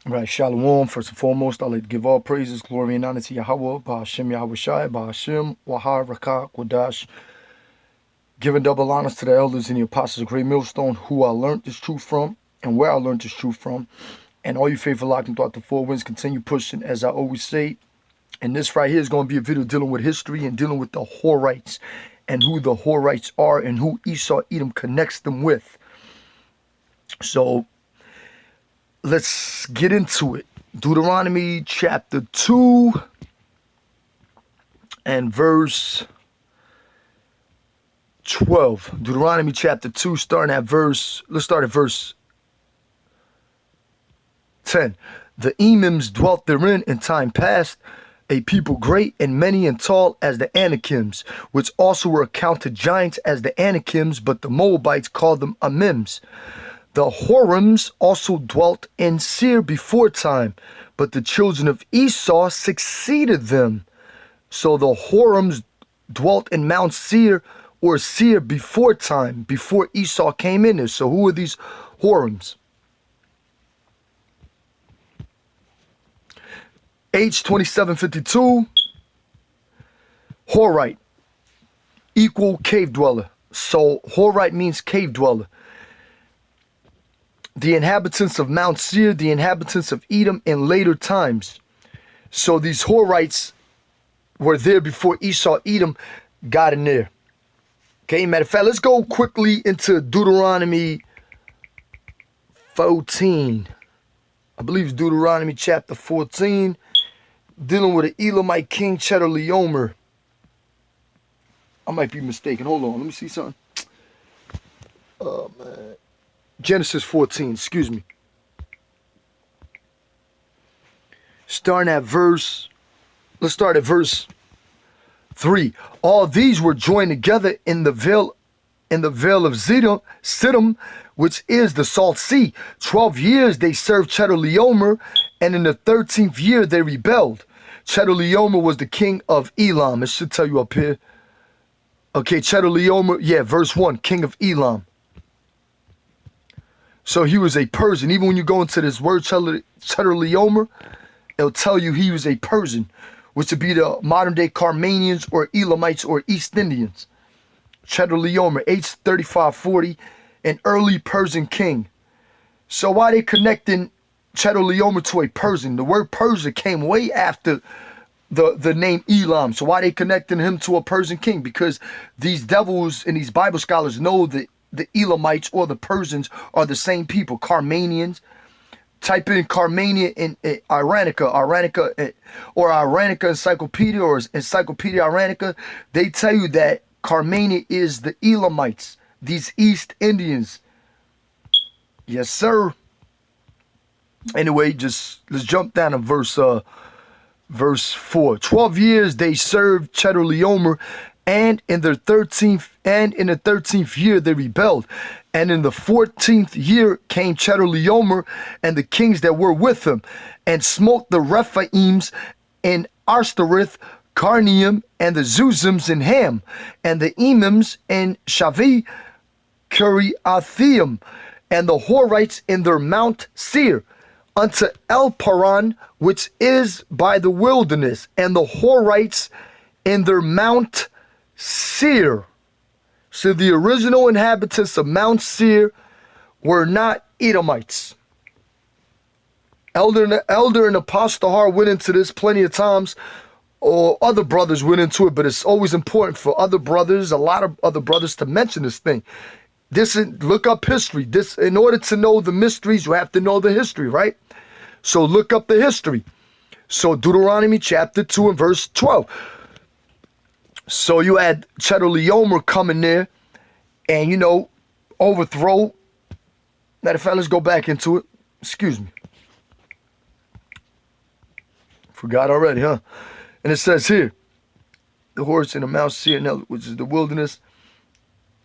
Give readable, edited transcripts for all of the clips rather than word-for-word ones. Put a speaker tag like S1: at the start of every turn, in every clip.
S1: Right, Shalom. First and foremost, I'd like to give all praises, glory, and honor to Yahweh, Ba'ashem Yahweh Shai, Ba'ashem, Wahar, Rakah, Quadash. Giving double honors to the elders and the apostles of Great Millstone, who I learned this truth from, and where I learned this truth from. And all you faithful locking throughout the four winds, continue pushing, as I always say. And this right here is going to be a video dealing with history and dealing with the Horites, and who the Horites are, and who Esau Edom connects them with. So, let's get into it. Deuteronomy chapter 2 and verse 12. Deuteronomy chapter 2, let's start at verse 10. The Emims dwelt therein in time past, a people great and many and tall as the Anakims, which also were accounted giants as the Anakims, but the Moabites called them Amims. The Horims also dwelt in Seir before time, but the children of Esau succeeded them. So the Horims dwelt in Mount Seir, or Seir, before time, before Esau came in there. So who are these Horims? H2752, Horite, equal cave dweller. So Horite means cave dweller. The inhabitants of Mount Seir, the inhabitants of Edom in later times. So these Horites were there before Esau Edom got in there. Okay, matter of fact, let's go quickly into Deuteronomy 14. I believe it's Deuteronomy chapter 14, dealing with an Elamite king, Chedorlaomer. I might be mistaken. Hold on, let me see something. Oh, man. Genesis 14, excuse me. Let's start at verse 3. All these were joined together in the vale of Siddim, which is the Salt Sea. 12 years they served Chedorlaomer, and in the 13th year they rebelled. Chedorlaomer was the king of Elam. It should tell you up here. Okay, Chedorlaomer, yeah, verse 1, king of Elam. So he was a Persian. Even when you go into this word Chedorlaomer, it'll tell you he was a Persian, which would be the modern-day Carmanians or Elamites or East Indians. Chedorlaomer, H3540, an early Persian king. So why they connecting Chedorlaomer to a Persian? The word Persia came way after the name Elam. So why they connecting him to a Persian king? Because these devils and these Bible scholars know that the Elamites or the Persians are the same people. Carmanians. Type in Carmania in Iranica or Iranica Encyclopedia or Encyclopedia Iranica. They tell you that Carmania is the Elamites, these East Indians. Yes, sir. Anyway, just let's jump down to verse 4. 12 years they served Chedorlaomer, and in the 13th year they rebelled. And in the 14th year came Chedorlaomer and the kings that were with him, and smote the Rephaims in Ashtoreth, Carnium, and the Zuzims in Ham, and the Emims in Shavi, Kiriathaim, and the Horites in their Mount Seir, unto El Paran, which is by the wilderness, and the Horites in their Mount Seir. So the original inhabitants of Mount Seir were not Edomites. Elder and Apostle Har went into this plenty of times, or other brothers went into it, but it's always important for other brothers, a lot of other brothers, to mention this thing. Look up history. In order to know the mysteries, you have to know the history, right? So look up the history. So Deuteronomy chapter 2 and verse 12. So you had Chedorlaomer coming there and, overthrow. Matter of fact, let's go back into it. Excuse me. Forgot already, huh? And it says here, the horse in the Mount Seir, which is the wilderness,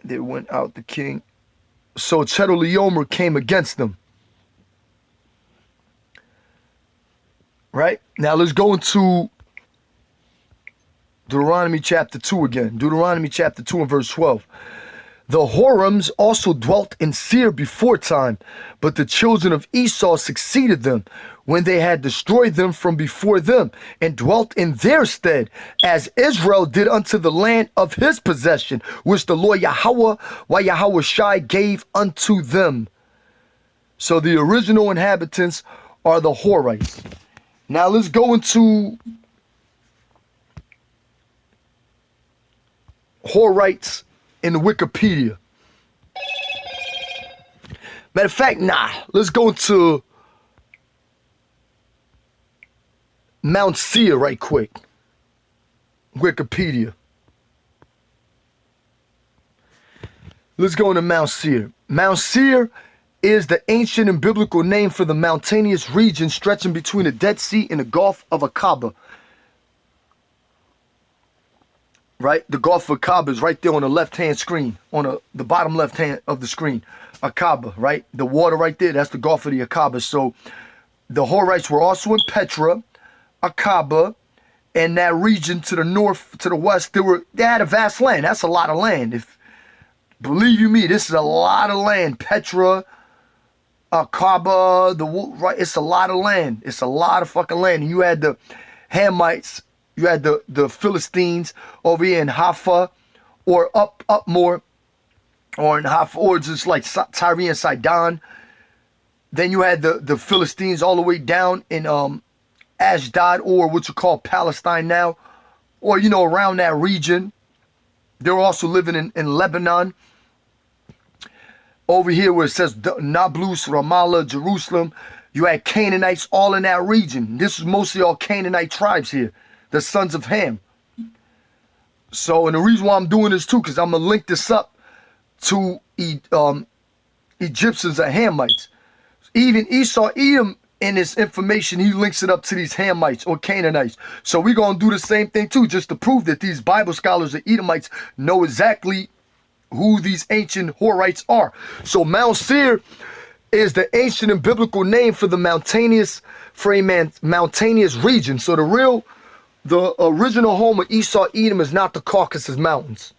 S1: they went out the king. So Chedorlaomer came against them. Right? Now let's go into Deuteronomy chapter 2 again. Deuteronomy chapter 2 and verse 12. The Horims also dwelt in Seir before time, but the children of Esau succeeded them when they had destroyed them from before them, and dwelt in their stead, as Israel did unto the land of his possession, which the Lord Yahweh, Yahweh Shai, gave unto them. So the original inhabitants are the Horites. Now let's go into Horites in the Wikipedia. Matter of fact, let's go into Mount Seir right quick. Wikipedia. Let's go into Mount Seir. Mount Seir is the ancient and biblical name for the mountainous region stretching between the Dead Sea and the Gulf of Aqaba. Right? The Gulf of Aqaba is right there on the left-hand screen, on the bottom left-hand of the screen. Aqaba, right? The water right there, that's the Gulf of the Aqaba. So the Horites were also in Petra, Aqaba, and that region to the north, to the west. They had a vast land. That's a lot of land. Believe you me, this is a lot of land. Petra, Aqaba, right? It's a lot of land. It's a lot of fucking land. And you had the Hamites. You had the Philistines over here in Haifa, or up more, or in Haifa, or just like Tyre and Sidon. Then you had the Philistines all the way down in Ashdod, or what you call Palestine now, or around that region. They were also living in Lebanon. Over here where it says Nablus, Ramallah, Jerusalem, you had Canaanites all in that region. This is mostly all Canaanite tribes here. The sons of Ham. So, and the reason why I'm doing this too, because I'm going to link this up to Egyptians and Hamites. Even Esau, Edom, in his information, he links it up to these Hamites or Canaanites. So we're going to do the same thing too, just to prove that these Bible scholars and Edomites know exactly who these ancient Horites are. So Mount Seir is the ancient and biblical name for the mountainous region. So the original home of Esau, Edom is not the Caucasus Mountains.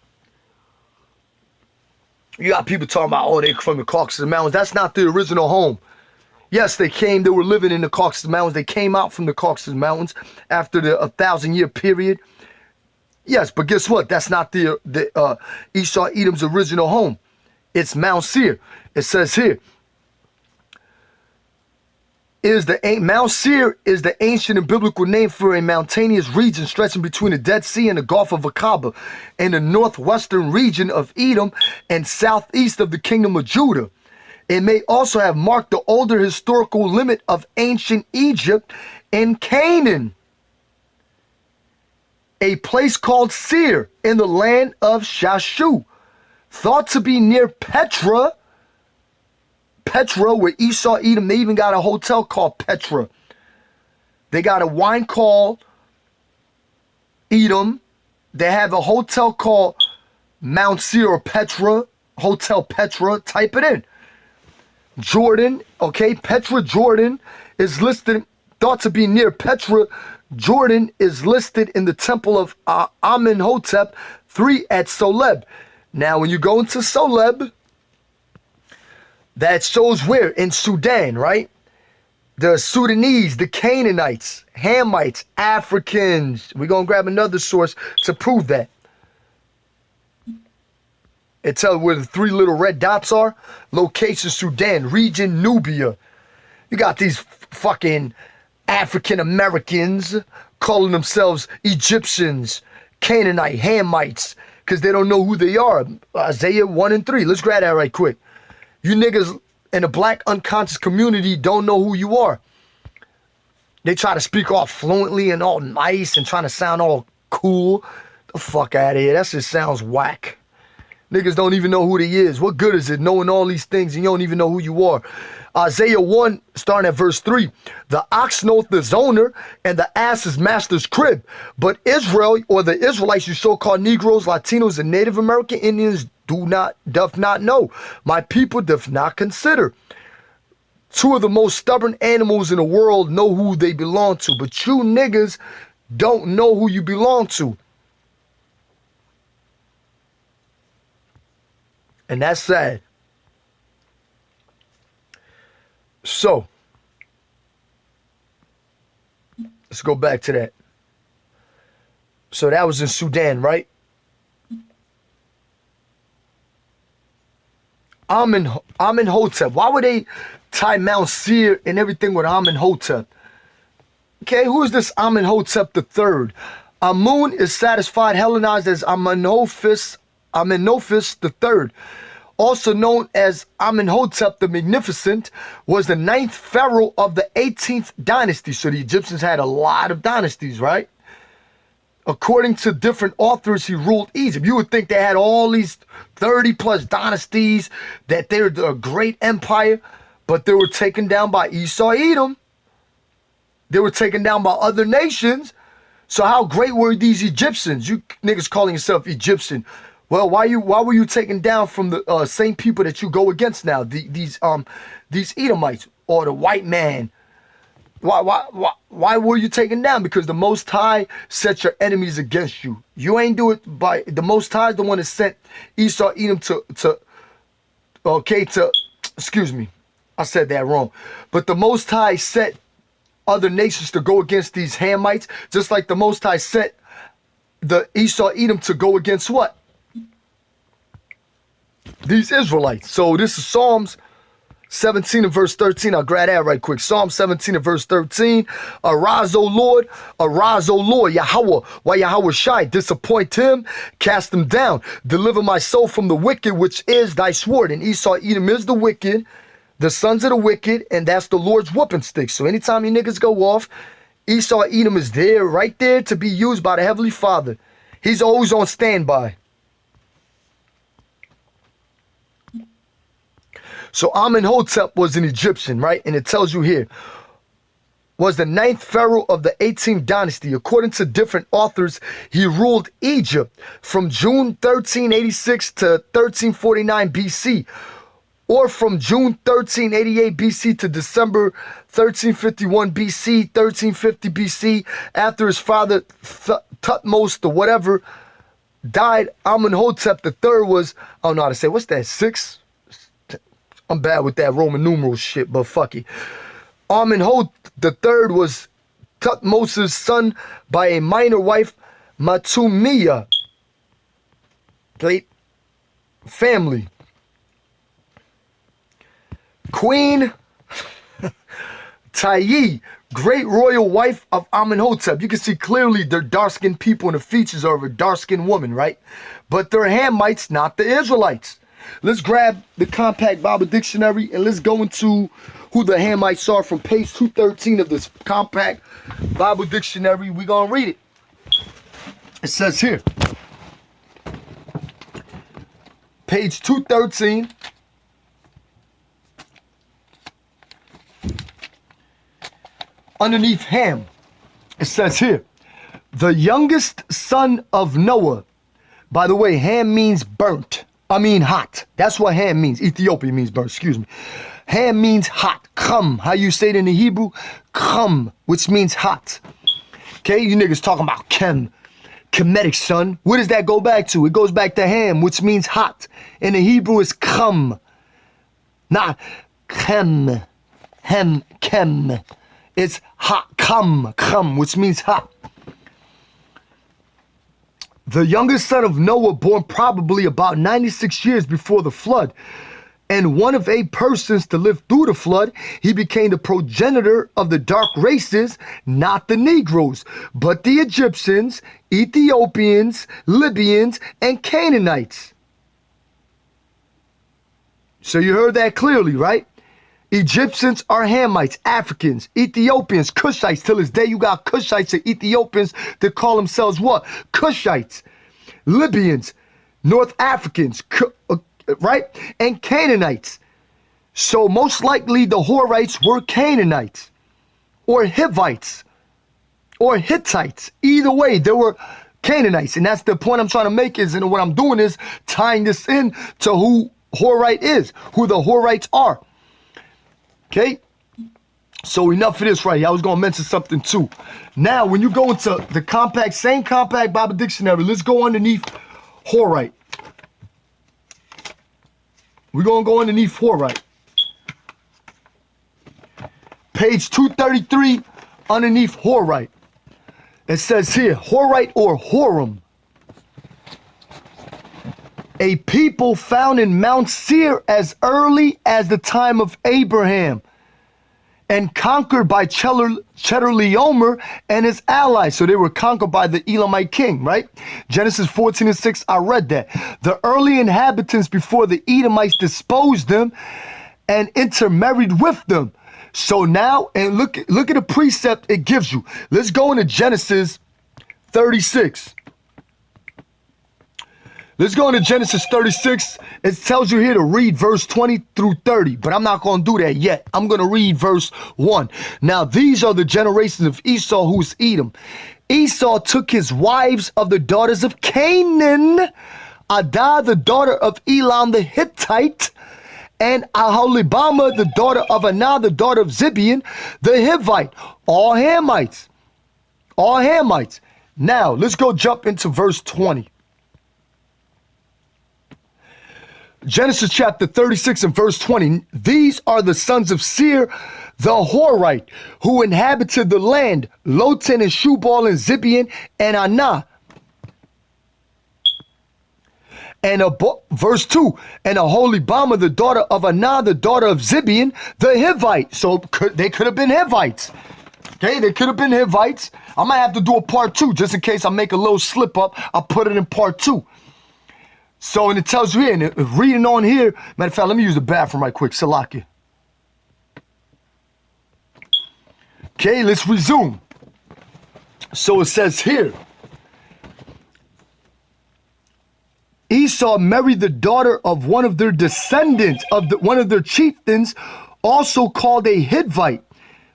S1: You got people talking about, they're from the Caucasus Mountains. That's not the original home. Yes, they were living in the Caucasus Mountains. They came out from the Caucasus Mountains after the 1,000-year period. Yes, but guess what? That's not the Esau, Edom's original home. It's Mount Seir. It says here, Mount Seir is the ancient and biblical name for a mountainous region stretching between the Dead Sea and the Gulf of Aqaba in the northwestern region of Edom and southeast of the kingdom of Judah. It may also have marked the older historical limit of ancient Egypt and Canaan. A place called Seir in the land of Shashu, thought to be near Petra, where Esau, Edom, they even got a hotel called Petra. They got a wine called Edom. They have a hotel called Mount Seir or Petra, Hotel Petra. Type it in. Jordan, okay, Petra, Jordan is listed, thought to be near Petra. Jordan is listed in the temple of Amenhotep 3 at Soleb. Now, when you go into Soleb, that shows where? In Sudan, right? The Sudanese, the Canaanites, Hamites, Africans. We're going to grab another source to prove that. It tells where the 3 little red dots are. Location, Sudan. Region, Nubia. You got these fucking African Americans calling themselves Egyptians, Canaanite, Hamites, because they don't know who they are. Isaiah 1 and 3. Let's grab that right quick. You niggas in the black unconscious community don't know who you are. They try to speak all fluently and all nice and trying to sound all cool. The fuck out of here. That just sounds whack. Niggas don't even know who they is. What good is it knowing all these things and you don't even know who you are? Isaiah 1, starting at verse 3. The ox knoweth his owner, and the ass his master's crib. But Israel, or the Israelites, you so-called Negroes, Latinos, and Native American Indians, doth not know. My people doth not consider. 2 of the most stubborn animals in the world know who they belong to, but you niggas don't know who you belong to. And that's sad. So, let's go back to that. So that was in Sudan, right? Amenhotep. Why would they tie Mount Seir and everything with Amenhotep? Okay, who is this Amenhotep III? Amun is satisfied, Hellenized as Amenophis III. Also known as Amenhotep the Magnificent, was the 9th pharaoh of the 18th dynasty. So the Egyptians had a lot of dynasties, right? According to different authors, he ruled Egypt. You would think they had all these 30 plus dynasties, that they're a great empire, but they were taken down by Esau, Edom. They were taken down by other nations. So how great were these Egyptians? You niggas calling yourself Egyptian. Well, why were you taken down from the same people that you go against now? These Edomites or the white man. Why were you taken down? Because the Most High set your enemies against you. You ain't do it by the Most High is the one that sent Esau, Edom excuse me, I said that wrong. But the Most High set other nations to go against these Hamites, just like the Most High set the Esau, Edom to go against what? These Israelites. So this is Psalms 17 and verse 13. I'll grab that right quick. Psalm 17 and verse 13. Arise, O Lord, Yahweh. Why Yahweh shy? Disappoint him, cast him down. Deliver my soul from the wicked, which is thy sword. And Esau, Edom is the wicked, the sons of the wicked, and that's the Lord's whooping stick. So anytime you niggas go off, Esau, Edom is there, right there to be used by the Heavenly Father. He's always on standby. So Amenhotep was an Egyptian, right? And it tells you here, was the 9th pharaoh of the 18th dynasty. According to different authors, he ruled Egypt from June 1386 to 1349 BC, or from June 1388 BC to December 1351 BC, 1350 BC, after his father Thutmose, or whatever, died. Amenhotep III was, I don't know how to say, what's that, 6? I'm bad with that Roman numeral shit, but fuck it. Amenhotep III was Thutmose's son by a minor wife, Matumiya. Family. Queen Tayi, great royal wife of Amenhotep. You can see clearly they're dark-skinned people and the features are of a dark-skinned woman, right? But they're Hamites, not the Israelites. Let's grab the Compact Bible Dictionary and let's go into who the Hamites are from page 213 of this Compact Bible Dictionary. We're going to read it. It says here, page 213, underneath Ham, it says here, the youngest son of Noah. By the way, Ham means burnt. Hot. That's what Ham means. Ethiopia means burnt, excuse me. Ham means hot. Khum. How you say it in the Hebrew? Khum, which means hot. Okay, you niggas talking about Kemetic, son. Where does that go back to? It goes back to Ham, which means hot. In the Hebrew, it's khum. Not kem. Kem. It's hot. Khum, which means hot. The youngest son of Noah, born probably about 96 years before the flood, and one of 8 persons to live through the flood, he became the progenitor of the dark races, not the Negroes, but the Egyptians, Ethiopians, Libyans, and Canaanites. So you heard that clearly, right? Egyptians are Hamites, Africans, Ethiopians, Cushites. Till this day, you got Cushites and Ethiopians that call themselves what? Cushites. Libyans, North Africans, right? And Canaanites. So most likely the Horites were Canaanites or Hivites or Hittites. Either way, they were Canaanites. And that's the point I'm trying to make is, and what I'm doing is tying this in to who Horite is, who the Horites are. Okay, so enough of this right here. I was going to mention something too. Now, when you go into the same Compact Bible Dictionary, let's go underneath Horite. We're going to go underneath Horite. Page 233, underneath Horite. It says here, Horite or Horum. A people found in Mount Seir as early as the time of Abraham and conquered by Chedorlaomer and his allies. So they were conquered by the Elamite king, right? Genesis 14:6, I read that. The early inhabitants before the Edomites disposed them and intermarried with them. So now, and look at the precept it gives you. Let's go into Genesis 36. Let's go into Genesis 36. It tells you here to read verse 20 through 30, but I'm not going to do that yet. I'm going to read verse 1. Now, these are the generations of Esau, who is Edom. Esau took his wives of the daughters of Canaan, Adah, the daughter of Elam the Hittite, and Aholibamah, the daughter of Anah, the daughter of Zibeon, the Hivite, all Hamites. All Hamites. Now, let's go jump into verse 20. Genesis chapter 36 and verse 20. These are the sons of Seir, the Horite, who inhabited the land, Lotan and Shubal and Zibeon and Anah. And verse 2, and Aholibamah, the daughter of Anah, the daughter of Zibeon, the Hivite. So they could have been Hivites. Okay, they could have been Hivites. I might have to do a part 2 just in case I make a little slip up. I'll put it in part 2. So, and it tells you here, and reading on here, matter of fact, let me use the bathroom right quick, Salaki. Okay, let's resume. So it says here, Esau married the daughter of one of their descendants, one of their chieftains, also called a Hittite.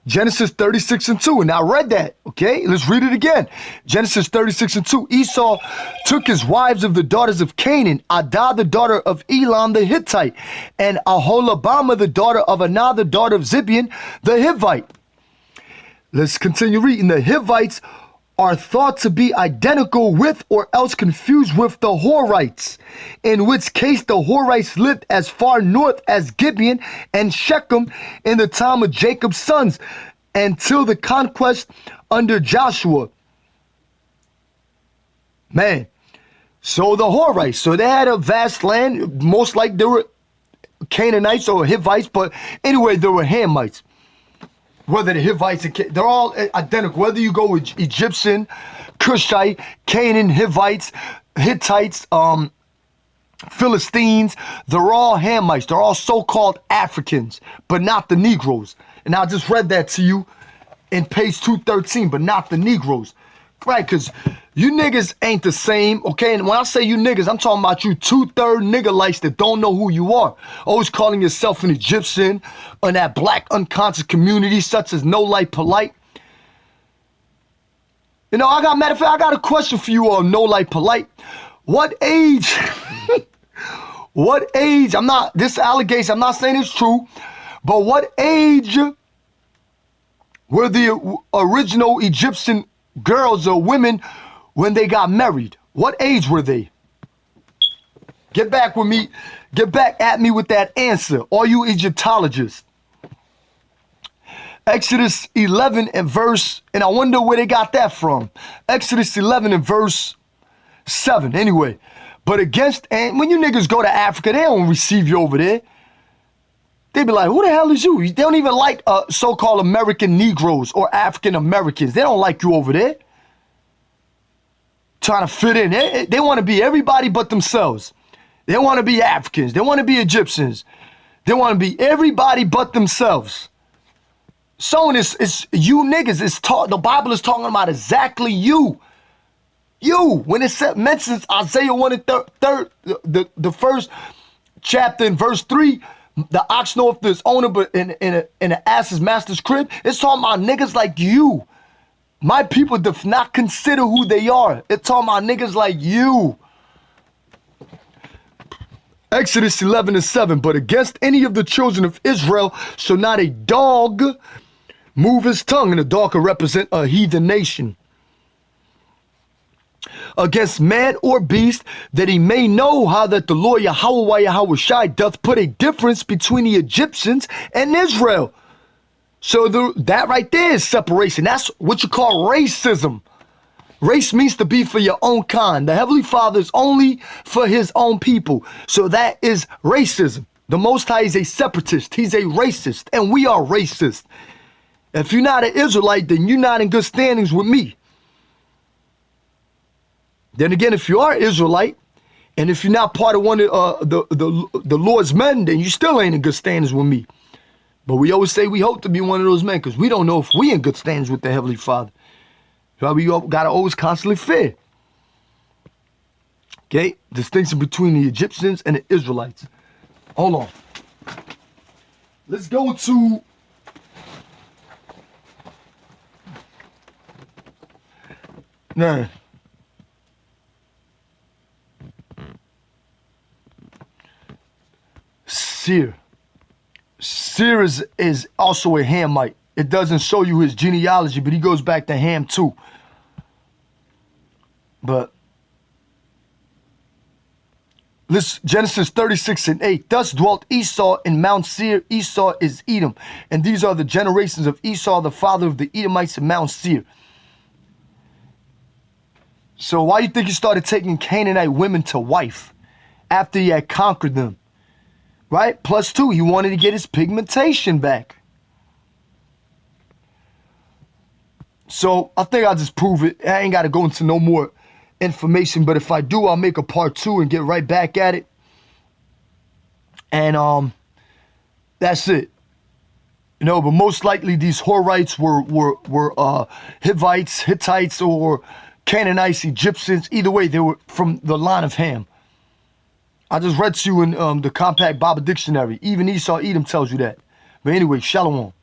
S1: Genesis 36 and 2, and I read that, okay? Let's read it again. Genesis 36 and 2, Esau took his wives of the daughters of Canaan, Adah, the daughter of Elam the Hittite, and Aholibamah, the daughter of Anah, the daughter of Zibeon, the Hivite. Let's continue reading. The Hivites are thought to be identical with or else confused with the Horites, in which case the Horites lived as far north as Gibeon and Shechem in the time of Jacob's sons until the conquest under Joshua. Man, so the Horites, so they had a vast land, most like they were Canaanites or Hivites, but anyway, they were Hamites. Whether the Hivites, they're all identical. Whether you go with Egyptian, Cushite, Canaan, Hivites, Hittites, Philistines, they're all Hamites. They're all so-called Africans, but not the Negroes. And I just read that to you in page 213, but not the Negroes. Right, because you niggas ain't the same, okay? And when I say you niggas, I'm talking about you 2/3 nigga-lights that don't know who you are. Always calling yourself an Egyptian or that black unconscious community such as No Light Polite. You know, matter of fact, I got a question for you all, No Light Polite. What age, this allegation, I'm not saying it's true, but what age were the original Egyptian girls or women when they got married? What age were they? Get back with me. Get back at me with that answer, all you Egyptologists. Exodus 11 and verse, and I wonder where they got that from. Exodus 11 and verse 7. Anyway, but and when you niggas go to Africa, they don't receive you over there. They be like, who the hell is you? They don't even like so-called American Negroes or African Americans. They don't like you over there. Trying to fit in. They want to be everybody but themselves. They want to be Africans. They want to be Egyptians. They want to be everybody but themselves. So it's you niggas. The Bible is talking about exactly you. You. When it mentions Isaiah 1 and 3, the first chapter in verse 3, the ox knoweth his owner, but in an ass's master's crib. It's talking about niggas like you. My people do not consider who they are. It's talking about niggas like you. Exodus 11 and 7. But against any of the children of Israel shall not a dog move his tongue, and a dog can represent a heathen nation. against man or beast, that he may know how that the Lord Yahweh Yahushai doth put a difference between the Egyptians and Israel. So that right there is separation. That's what you call racism. Race means to be for your own kind. The Heavenly Father is only for his own people. So that is racism. The Most High is a separatist. He's a racist, and we are racist. If you're not an Israelite, then you're not in good standings with me. Then again, if you are Israelite, and if you're not part of one of the Lord's men, then you still ain't in good standings with me. But we always say we hope to be one of those men, because we don't know if we in good standings with the Heavenly Father. So we gotta always constantly fear. Okay, distinction between the Egyptians and the Israelites. Hold on. Let's go to Seir. Seir is also a Hamite. It doesn't show you his genealogy, but he goes back to Ham too. But this Genesis 36:8. Thus dwelt Esau in Mount Seir. Esau is Edom. And these are the generations of Esau, the father of the Edomites in Mount Seir. So why do you think he started taking Canaanite women to wife after he had conquered them? Right? Plus two, he wanted to get his pigmentation back. So I think I'll just prove it. I ain't got to go into no more information, but if I do, I'll make a part 2 and get right back at it. And that's it. You know, but most likely these Horites were Hittites, or Canaanites, Egyptians. Either way, they were from the line of Ham. I just read to you in the Compact Bible Dictionary. Even Esau, Edom tells you that. But anyway, Shalom.